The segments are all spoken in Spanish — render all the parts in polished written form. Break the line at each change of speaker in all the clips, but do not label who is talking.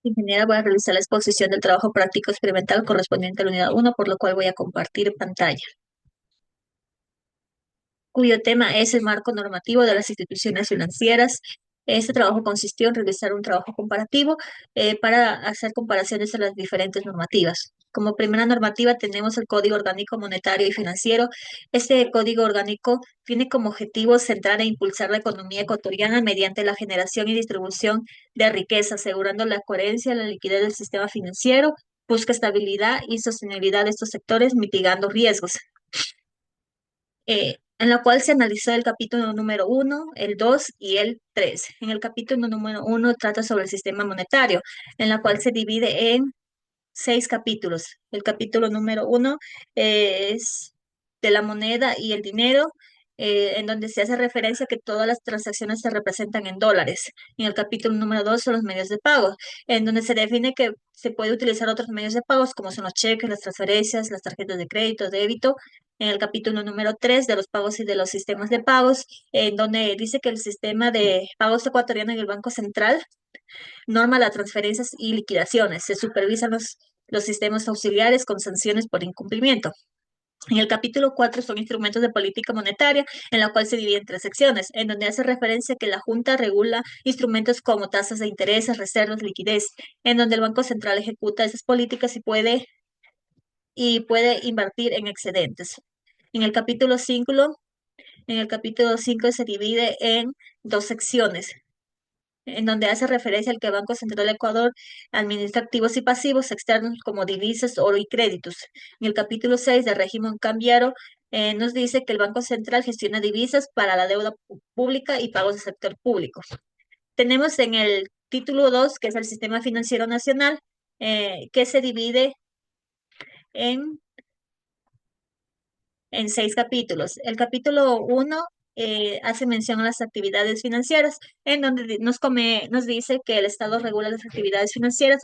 Ingeniera, voy a realizar la exposición del trabajo práctico experimental correspondiente a la unidad uno, por lo cual voy a compartir pantalla, cuyo tema es el marco normativo de las instituciones financieras. Este trabajo consistió en realizar un trabajo comparativo para hacer comparaciones a las diferentes normativas. Como primera normativa tenemos el Código Orgánico Monetario y Financiero. Este Código Orgánico tiene como objetivo centrar e impulsar la economía ecuatoriana mediante la generación y distribución de riqueza, asegurando la coherencia y la liquidez del sistema financiero, busca estabilidad y sostenibilidad de estos sectores, mitigando riesgos, en la cual se analizó el capítulo número uno, el 2 y el 3. En el capítulo número uno trata sobre el sistema monetario, en la cual se divide en 6 capítulos. El capítulo número uno es de la moneda y el dinero, en donde se hace referencia a que todas las transacciones se representan en dólares. En el capítulo número 2 son los medios de pago, en donde se define que se puede utilizar otros medios de pagos como son los cheques, las transferencias, las tarjetas de crédito, débito. En el capítulo número 3 de los pagos y de los sistemas de pagos, en donde dice que el sistema de pagos ecuatoriano en el Banco Central norma las transferencias y liquidaciones. Se supervisan los sistemas auxiliares con sanciones por incumplimiento. En el capítulo 4 son instrumentos de política monetaria, en la cual se divide en 3 secciones, en donde hace referencia que la Junta regula instrumentos como tasas de interés, reservas, liquidez, en donde el Banco Central ejecuta esas políticas y puede invertir en excedentes. En el capítulo 5, se divide en 2 secciones, en donde hace referencia al que Banco Central de Ecuador administra activos y pasivos externos como divisas, oro y créditos. En el capítulo 6 del régimen cambiario nos dice que el Banco Central gestiona divisas para la deuda pública y pagos del sector público. Tenemos en el título 2, que es el Sistema Financiero Nacional, que se divide en en 6 capítulos. El capítulo uno hace mención a las actividades financieras, en donde nos dice que el Estado regula las actividades financieras,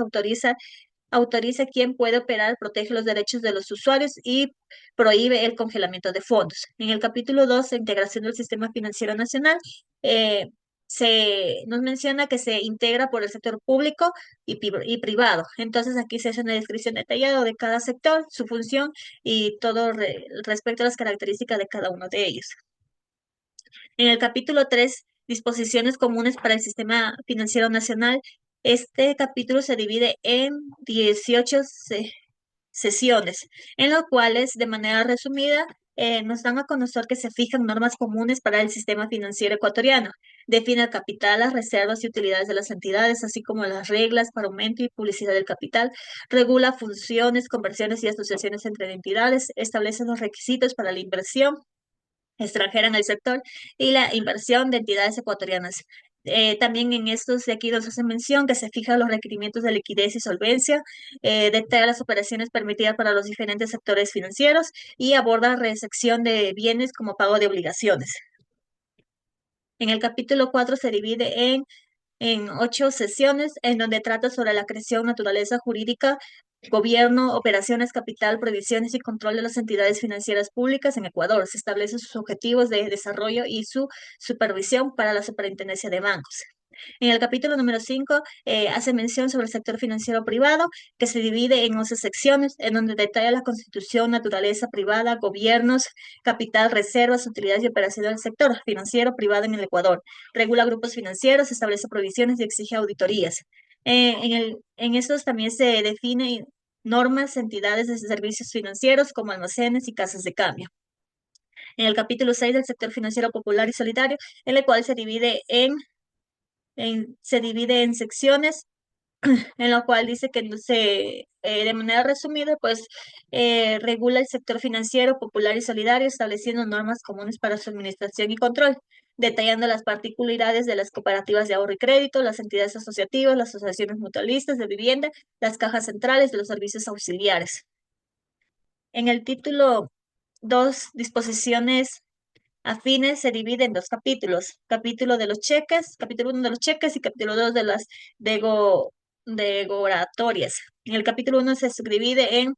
autoriza quién puede operar, protege los derechos de los usuarios y prohíbe el congelamiento de fondos. En el capítulo 2, integración del sistema financiero nacional, eh, nos menciona que se integra por el sector público y privado. Entonces aquí se hace una descripción detallada de cada sector, su función y todo respecto a las características de cada uno de ellos. En el capítulo 3, disposiciones comunes para el sistema financiero nacional, este capítulo se divide en 18 sesiones, en las cuales, de manera resumida, nos dan a conocer que se fijan normas comunes para el sistema financiero ecuatoriano, define el capital, las reservas y utilidades de las entidades, así como las reglas para aumento y publicidad del capital, regula funciones, conversiones y asociaciones entre entidades, establece los requisitos para la inversión extranjera en el sector y la inversión de entidades ecuatorianas. También en estos de aquí nos hace mención que se fijan los requerimientos de liquidez y solvencia, detalla las operaciones permitidas para los diferentes sectores financieros y aborda recepción de bienes como pago de obligaciones. En el capítulo 4 se divide en 8 sesiones, en donde trata sobre la creación, naturaleza jurídica, gobierno, operaciones, capital, provisiones y control de las entidades financieras públicas en Ecuador. Se establecen sus objetivos de desarrollo y su supervisión para la superintendencia de bancos. En el capítulo número 5 hace mención sobre el sector financiero privado, que se divide en 11 secciones, en donde detalla la constitución, naturaleza privada, gobiernos, capital, reservas, utilidades y operaciones del sector financiero privado en el Ecuador. Regula grupos financieros, establece provisiones y exige auditorías. En estos también se definen normas, entidades de servicios financieros como almacenes y casas de cambio. En el capítulo 6 del sector financiero popular y solidario, en el cual se divide en secciones, en lo cual dice que no de manera resumida, pues regula el sector financiero popular y solidario, estableciendo normas comunes para su administración y control, detallando las particularidades de las cooperativas de ahorro y crédito, las entidades asociativas, las asociaciones mutualistas de vivienda, las cajas centrales de los servicios auxiliares. En el título 2, disposiciones afines, se divide en 2 capítulos. Capítulo de los cheques, capítulo 1 de los cheques y capítulo 2 de las degoratorias. En el capítulo 1 se subdivide en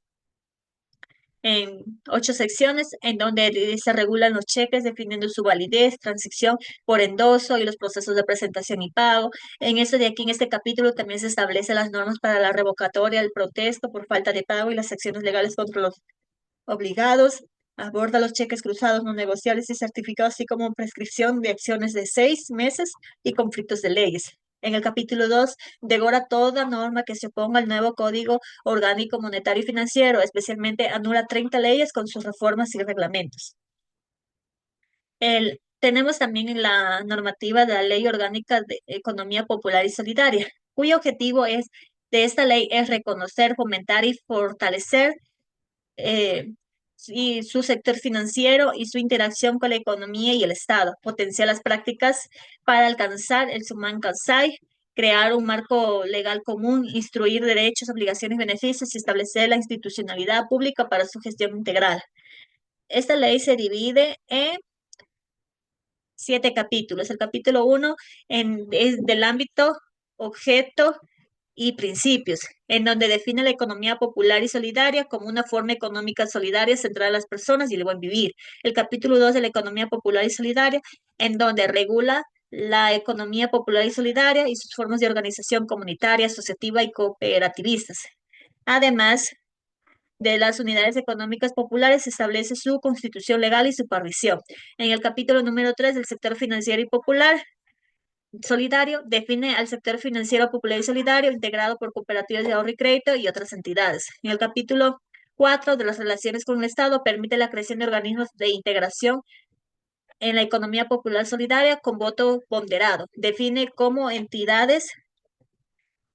en 8 secciones, en donde se regulan los cheques, definiendo su validez, transición por endoso y los procesos de presentación y pago. En este de aquí, en este capítulo, también se establecen las normas para la revocatoria, el protesto por falta de pago y las acciones legales contra los obligados. Aborda los cheques cruzados no negociables y certificados, así como prescripción de acciones de 6 meses y conflictos de leyes. En el capítulo 2, devora toda norma que se oponga al nuevo Código Orgánico Monetario y Financiero, especialmente anula 30 leyes con sus reformas y reglamentos. Tenemos también la normativa de la Ley Orgánica de Economía Popular y Solidaria, cuyo objetivo de esta ley es reconocer, fomentar y fortalecer eh, y su sector financiero y su interacción con la economía y el Estado, potenciar las prácticas para alcanzar el Suman Kansai, crear un marco legal común, instruir derechos, obligaciones, beneficios y establecer la institucionalidad pública para su gestión integral. Esta ley se divide en 7 capítulos. El capítulo 1 es del ámbito, objeto y principios, en donde define la economía popular y solidaria como una forma económica solidaria centrada en las personas y el buen vivir. El capítulo 2 de la economía popular y solidaria, en donde regula la economía popular y solidaria y sus formas de organización comunitaria, asociativa y cooperativistas. Además de las unidades económicas populares, se establece su constitución legal y supervisión. En el capítulo número 3 del sector financiero y popular, solidario define al sector financiero popular y solidario integrado por cooperativas de ahorro y crédito y otras entidades. En el capítulo 4 de las relaciones con el Estado permite la creación de organismos de integración en la economía popular solidaria con voto ponderado. Define como entidades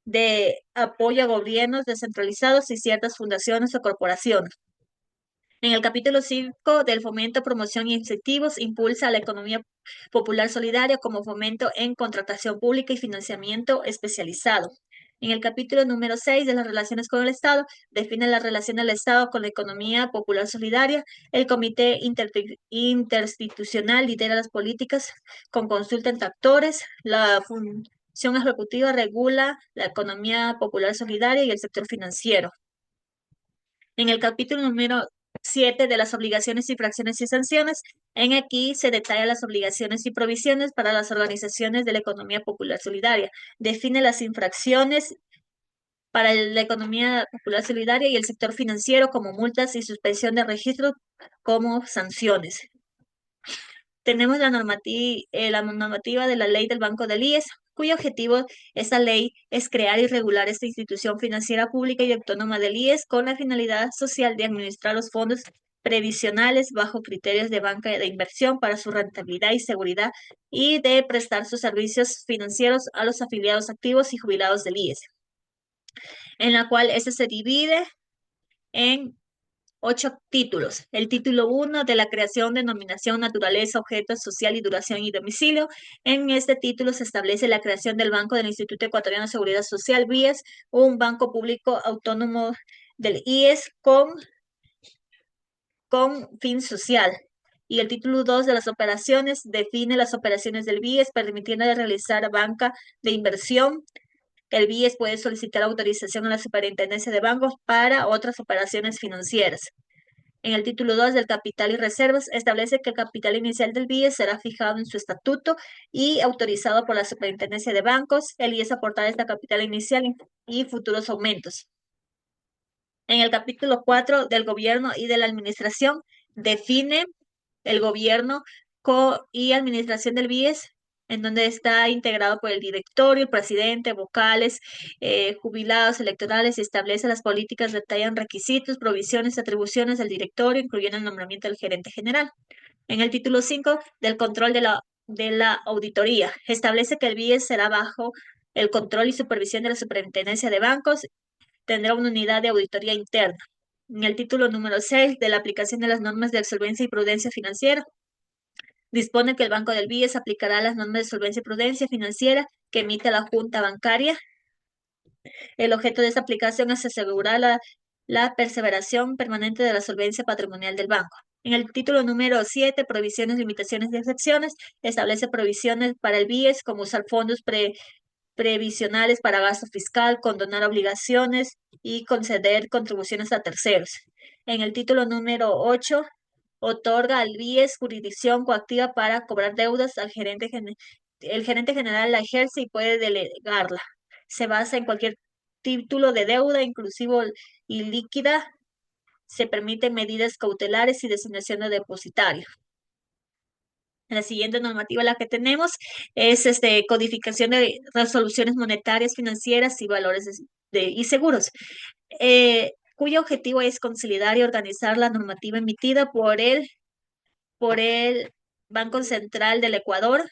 de apoyo a gobiernos descentralizados y ciertas fundaciones o corporaciones. En el capítulo 5 del fomento, promoción y incentivos, impulsa la economía popular solidaria como fomento en contratación pública y financiamiento especializado. En el capítulo número 6 de las relaciones con el Estado, define la relación del Estado con la economía popular solidaria. El Comité Interinstitucional lidera las políticas con consulta entre actores. La función ejecutiva regula la economía popular solidaria y el sector financiero. En el capítulo número 7 de las obligaciones, infracciones y sanciones, en aquí se detallan las obligaciones y provisiones para las organizaciones de la economía popular solidaria. Define las infracciones para la economía popular solidaria y el sector financiero como multas y suspensión de registro como sanciones. Tenemos la normativa de la ley del Banco del IES, cuyo objetivo, esta ley, es crear y regular esta institución financiera pública y autónoma del IES con la finalidad social de administrar los fondos previsionales bajo criterios de banca de inversión para su rentabilidad y seguridad y de prestar sus servicios financieros a los afiliados activos y jubilados del IES, en la cual este se divide en 8 títulos. El título 1 de la creación, denominación, naturaleza, objeto social y duración y domicilio. En este título se establece la creación del Banco del Instituto Ecuatoriano de Seguridad Social, BIES, un banco público autónomo del IES con fin social. Y el título 2 de las operaciones define las operaciones del BIES, permitiendo realizar banca de inversión. El BIES puede solicitar autorización a la Superintendencia de Bancos para otras operaciones financieras. En el título 2 del capital y reservas, establece que el capital inicial del BIES será fijado en su estatuto y autorizado por la Superintendencia de Bancos. El IES aportará este capital inicial y futuros aumentos. En el capítulo 4 del gobierno y de la administración, define el gobierno y administración del BIES, en donde está integrado por el directorio, el presidente, vocales, jubilados electorales, y establece las políticas, detallan requisitos, provisiones, atribuciones del directorio, incluyendo el nombramiento del gerente general. En el título 5 del control de la auditoría, establece que el BIES será bajo el control y supervisión de la Superintendencia de Bancos, tendrá una unidad de auditoría interna. En el título número 6 de la aplicación de las normas de solvencia y prudencia financiera, dispone que el Banco del BIES aplicará las normas de solvencia y prudencia financiera que emite la Junta Bancaria. El objeto de esta aplicación es asegurar la perseveración permanente de la solvencia patrimonial del banco. En el título número 7, provisiones, limitaciones y excepciones, establece provisiones para el BIES, como usar fondos previsionales para gasto fiscal, condonar obligaciones y conceder contribuciones a terceros. En el título número 8 otorga al BIES jurisdicción coactiva para cobrar deudas al el gerente general la ejerce y puede delegarla. Se basa en cualquier título de deuda, inclusivo y líquida. Se permiten medidas cautelares y designación de depositario. La siguiente normativa la que tenemos es codificación de resoluciones monetarias, financieras y valores y seguros, cuyo objetivo es consolidar y organizar la normativa emitida por el Banco Central del Ecuador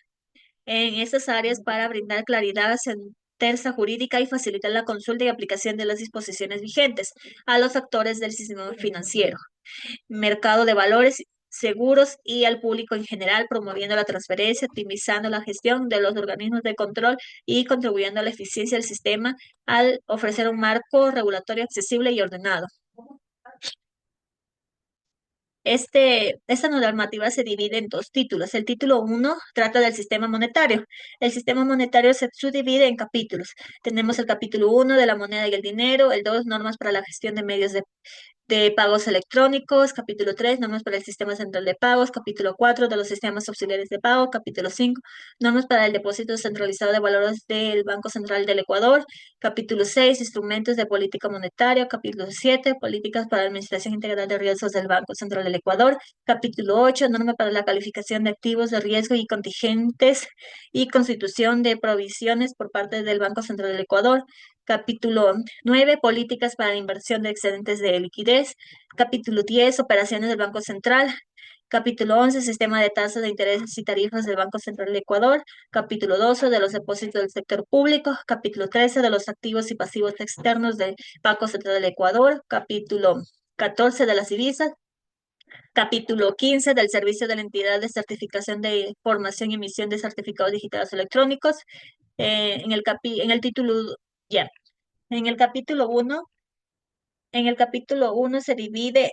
en estas áreas para brindar claridad, certeza jurídica y facilitar la consulta y aplicación de las disposiciones vigentes a los actores del sistema financiero, mercado de valores seguros y al público en general, promoviendo la transferencia, optimizando la gestión de los organismos de control y contribuyendo a la eficiencia del sistema al ofrecer un marco regulatorio accesible y ordenado. Esta normativa se divide en dos títulos. El título 1 trata del sistema monetario. El sistema monetario se subdivide en capítulos. Tenemos el capítulo 1 de la moneda y el dinero, el 2 normas para la gestión de medios de pagos electrónicos, capítulo 3 normas para el sistema central de pagos, capítulo 4 de los sistemas auxiliares de pago, capítulo 5 normas para el depósito centralizado de valores del Banco Central del Ecuador, capítulo 6 instrumentos de política monetaria, capítulo 7 políticas para la administración integral de riesgos del Banco Central del Ecuador, capítulo 8 normas para la calificación de activos de riesgo y contingentes y constitución de provisiones por parte del Banco Central del Ecuador, capítulo 9 políticas para la inversión de excedentes de liquidez. Capítulo 10 operaciones del Banco Central. Capítulo 11 sistema de tasas de intereses y tarifas del Banco Central del Ecuador. Capítulo 12 de los depósitos del sector público. Capítulo 13 de los activos y pasivos externos del Banco Central del Ecuador. Capítulo 14 de las divisas. Capítulo 15 del servicio de la entidad de certificación de formación y emisión de certificados digitales electrónicos. En el título, ya, en el capítulo 1, se divide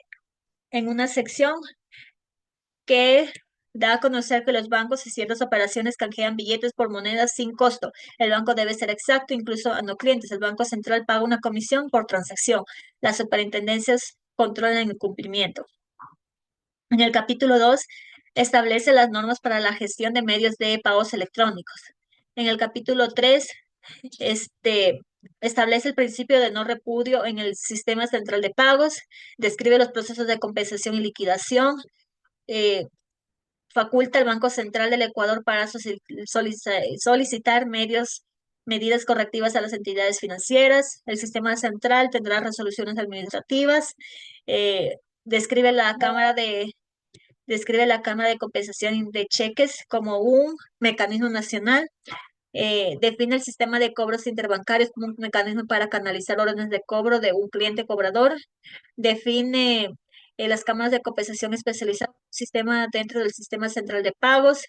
en una sección que da a conocer que los bancos y ciertas operaciones canjean billetes por monedas sin costo. El banco debe ser exacto, incluso a no clientes. El Banco Central paga una comisión por transacción. Las superintendencias controlan el cumplimiento. En el capítulo 2 establece las normas para la gestión de medios de pagos electrónicos. En el capítulo 3 establece el principio de no repudio en el sistema central de pagos, describe los procesos de compensación y liquidación, eh, faculta al Banco Central del Ecuador para solicitar medidas correctivas a las entidades financieras. El sistema central tendrá resoluciones administrativas. eh, describe la Cámara de Compensación de Cheques como un mecanismo nacional. Define el sistema de cobros interbancarios como un mecanismo para canalizar órdenes de cobro de un cliente cobrador. Define las cámaras de compensación especializadas, un sistema dentro del sistema central de pagos.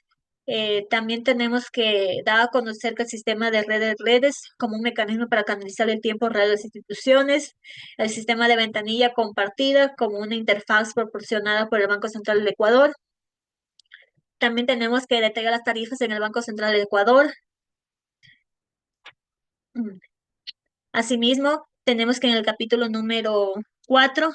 También tenemos que dar a conocer que el sistema de redes como un mecanismo para canalizar el tiempo real de las instituciones, el sistema de ventanilla compartida como una interfaz proporcionada por el Banco Central del Ecuador. También tenemos que detallar las tarifas en el Banco Central del Ecuador. Mm. Asimismo, tenemos que en el capítulo número 4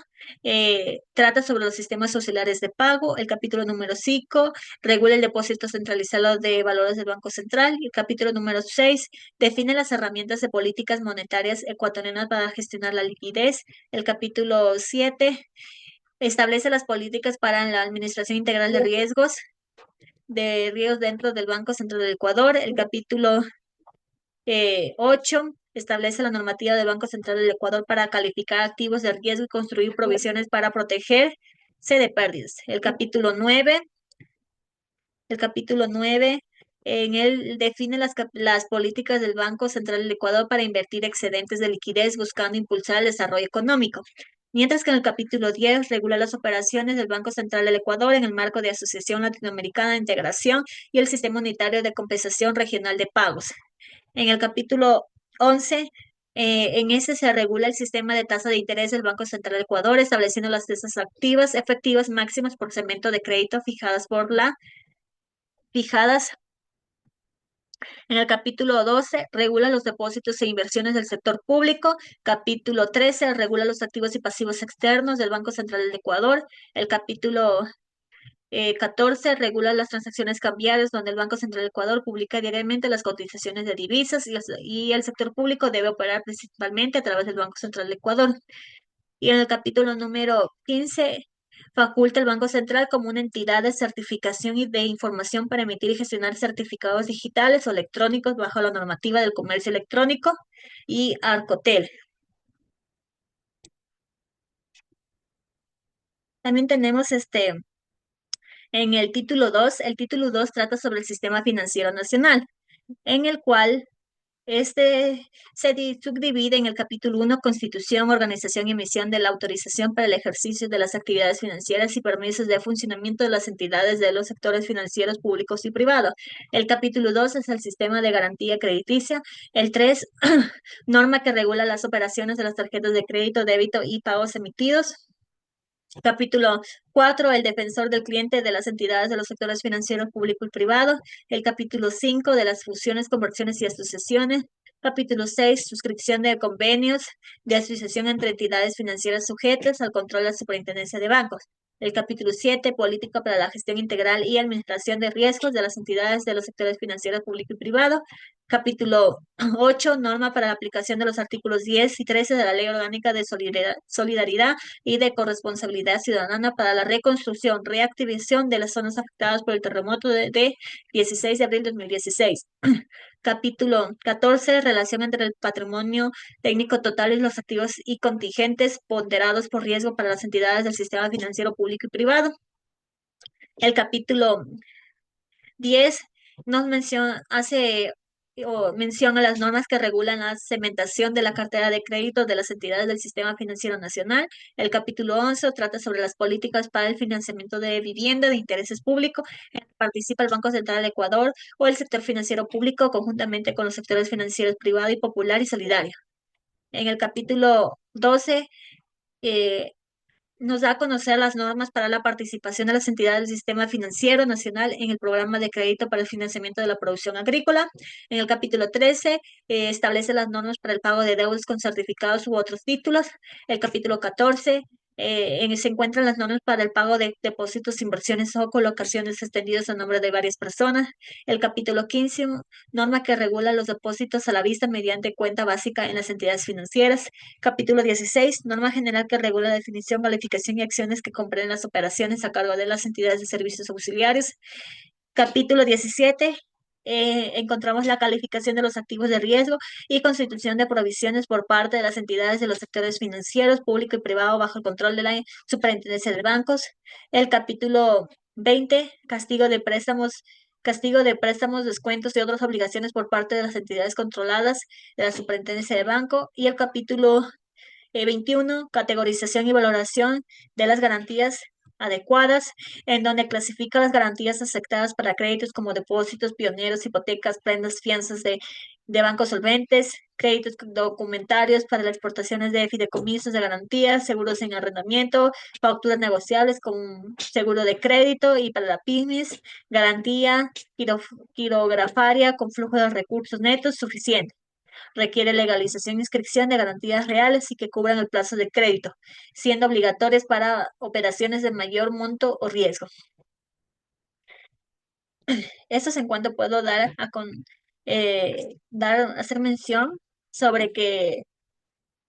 trata sobre los sistemas auxiliares de pago. El capítulo número 5 regula el depósito centralizado de valores del Banco Central. Y el capítulo número 6 define las herramientas de políticas monetarias ecuatorianas para gestionar la liquidez. El capítulo 7 establece las políticas para la administración integral de riesgos dentro del Banco Central del Ecuador. El capítulo 8 establece la normativa del Banco Central del Ecuador para calificar activos de riesgo y construir provisiones para protegerse de pérdidas. El capítulo 9 en él define las políticas del Banco Central del Ecuador para invertir excedentes de liquidez buscando impulsar el desarrollo económico. Mientras que en el capítulo 10 regula las operaciones del Banco Central del Ecuador en el marco de Asociación Latinoamericana de Integración y el Sistema Unitario de Compensación Regional de Pagos. En el capítulo 11, en ese se regula el sistema de tasa de interés del Banco Central del Ecuador, estableciendo las tasas activas efectivas máximas por segmento de crédito fijadas En el capítulo 12 regula los depósitos e inversiones del sector público. Capítulo 13 regula los activos y pasivos externos del Banco Central del Ecuador. El capítulo 14 regula las transacciones cambiarias, donde el Banco Central del Ecuador publica diariamente las cotizaciones de divisas y el sector público debe operar principalmente a través del Banco Central del Ecuador. Y en el capítulo número 15 faculta el Banco Central como una entidad de certificación y de información para emitir y gestionar certificados digitales o electrónicos bajo la normativa del comercio electrónico y Arcotel. También tenemos en el título 2 trata sobre el sistema financiero nacional, en el cual subdivide en el capítulo 1, Constitución, Organización y Emisión de la Autorización para el ejercicio de las actividades financieras y permisos de funcionamiento de las entidades de los sectores financieros públicos y privados. El capítulo 2 es el sistema de garantía crediticia. El 3, norma que regula las operaciones de las tarjetas de crédito, débito y pagos emitidos. Capítulo 4, el defensor del cliente de las entidades de los sectores financieros público y privado. El capítulo 5, de las fusiones, conversiones y asociaciones. Capítulo 6, suscripción de convenios de asociación entre entidades financieras sujetas al control de la superintendencia de bancos. El capítulo 7, política para la gestión integral y administración de riesgos de las entidades de los sectores financieros público y privado. Capítulo 8, norma para la aplicación de los artículos 10 y 13 de la Ley Orgánica de Solidaridad y de corresponsabilidad ciudadana para la reconstrucción, reactivación de las zonas afectadas por el terremoto de 16 de abril de 2016. Capítulo 14, relación entre el patrimonio técnico total y los activos y contingentes ponderados por riesgo para las entidades del sistema financiero público y privado. El capítulo 10 nos menciona las normas que regulan la segmentación de la cartera de crédito de las entidades del sistema financiero nacional. El capítulo 11 trata sobre las políticas para el financiamiento de vivienda de intereses públicos, en que participa el Banco Central del Ecuador o el sector financiero público conjuntamente con los sectores financieros privado y popular y solidario. En el capítulo 12 nos da a conocer las normas para la participación de las entidades del sistema financiero nacional en el programa de crédito para el financiamiento de la producción agrícola. En el capítulo 13 establece las normas para el pago de deudas con certificados u otros títulos. El capítulo 14 se encuentran las normas para el pago de depósitos, inversiones o colocaciones extendidos a nombre de varias personas. El capítulo 15, norma que regula los depósitos a la vista mediante cuenta básica en las entidades financieras. Capítulo 16, norma general que regula la definición, calificación y acciones que comprenden las operaciones a cargo de las entidades de servicios auxiliares. Capítulo 17, encontramos la calificación de los activos de riesgo y constitución de provisiones por parte de las entidades de los sectores financieros, público y privado, bajo el control de la Superintendencia de Bancos. El capítulo 20, castigo de préstamos, descuentos y otras obligaciones por parte de las entidades controladas de la Superintendencia de Banco. Y el capítulo 21, categorización y valoración de las garantías adecuadas, en donde clasifica las garantías aceptadas para créditos como depósitos, pioneros, hipotecas, prendas, fianzas de bancos solventes, créditos documentarios para las exportaciones de fideicomisos de garantías, seguros en arrendamiento, facturas negociables con seguro de crédito y para la pymes, garantía quirografaria con flujo de recursos netos suficiente. Requiere legalización e inscripción de garantías reales y que cubran el plazo de crédito, siendo obligatorias para operaciones de mayor monto o riesgo. Esto es en cuanto puedo hacer mención sobre que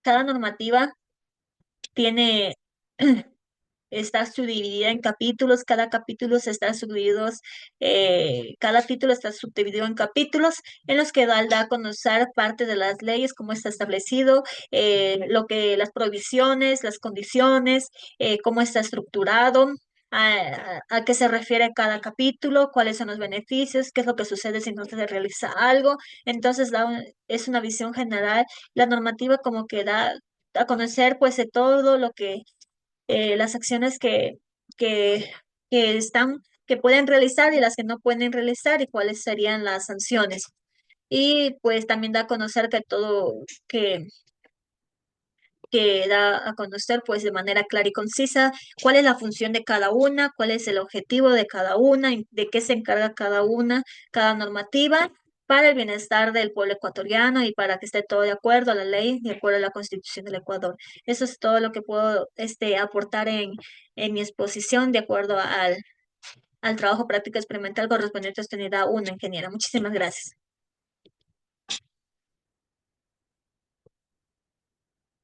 cada normativa tiene está subdividida en capítulos, cada título está subdividido en capítulos en los que da a conocer parte de las leyes, cómo está establecido, las provisiones, las condiciones, cómo está estructurado. A qué se refiere cada capítulo, cuáles son los beneficios, qué es lo que sucede si no se realiza algo. Entonces es una visión general. La normativa como que da a conocer pues de todo lo que las acciones que, que pueden realizar y las que no pueden realizar y cuáles serían las sanciones. Y pues también da a conocer que, que da a conocer pues de manera clara y concisa cuál es la función de cada una, cuál es el objetivo de cada una, de qué se encarga cada una, cada normativa para el bienestar del pueblo ecuatoriano y para que esté todo de acuerdo a la ley, de acuerdo a la Constitución del Ecuador. Eso es todo lo que puedo aportar en mi exposición de acuerdo al trabajo práctico experimental correspondiente a esta unidad 1, ingeniera. Muchísimas gracias.